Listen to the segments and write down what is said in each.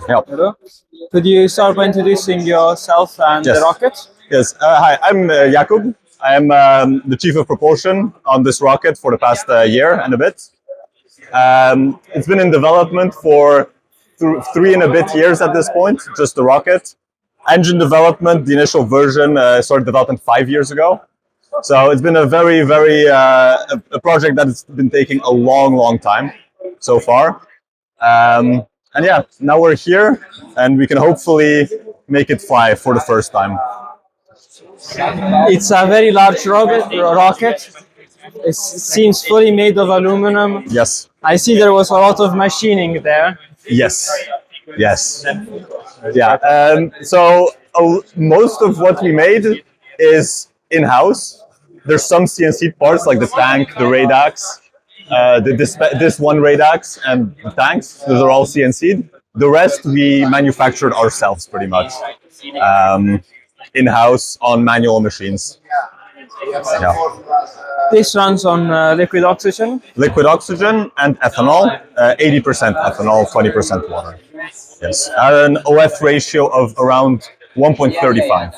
Yep. Hello. Could you start by introducing yourself and the rocket? Yes. Hi, I'm Jakub. I'm the chief of propulsion on this rocket for the past year and a bit. It's been in development for 3 and a bit years at this point, just the rocket. Engine development, the initial version started development 5 years ago. So it's been a a project that has been taking a long time so far. And yeah, now we're here and we can hopefully make it fly for the first time. It's a very large rocket. It seems fully made of aluminum. Yes. I see there was a lot of machining there. Yes. Yes. Yeah. So most of what we made is in-house. There's some CNC parts like the tank, the radix, this one radix and the tanks. Those are all CNC'd. The rest we manufactured ourselves pretty much. In-house on manual machines. Yeah. This runs on liquid oxygen. Liquid oxygen and ethanol, 80% ethanol, 20% water. Yes, at an OF ratio of around 1.35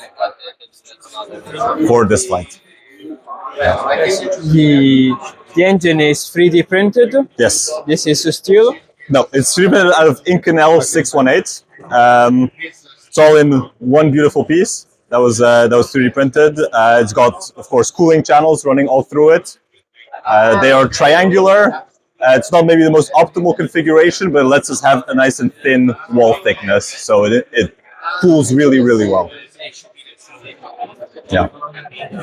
for this flight. Yeah. The engine is 3D printed. Yes. This is steel. No, it's 3D printed out of Incanel 618. It's all in one beautiful piece. That was 3D printed. It's got, of course, cooling channels running all through it. They are triangular. It's not maybe the most optimal configuration, but it lets us have a nice and thin wall thickness, so it cools really well. Yeah.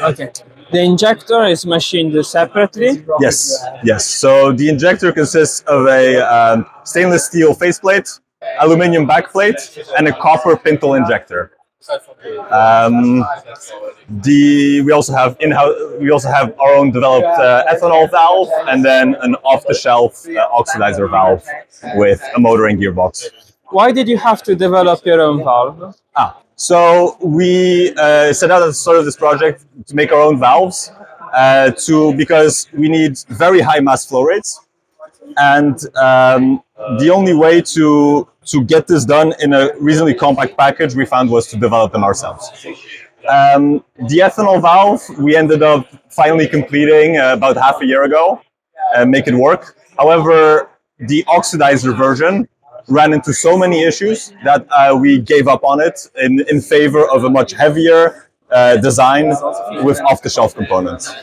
Okay. The injector is machined separately. Yes. So the injector consists of a stainless steel faceplate, aluminium backplate, and a copper pintle injector. We also have our own developed ethanol valve, and then an off-the-shelf oxidizer valve with a motor and gearbox. Why did you have to develop your own valve? So we set out at the start of this project to make our own valves, because we need very high mass flow rates, and the only way to get this done in a reasonably compact package we found was to develop them ourselves. The ethanol valve we ended up finally completing about half a year ago and make it work. However, the oxidizer version ran into so many issues that we gave up on it in favor of a much heavier design with off-the-shelf components.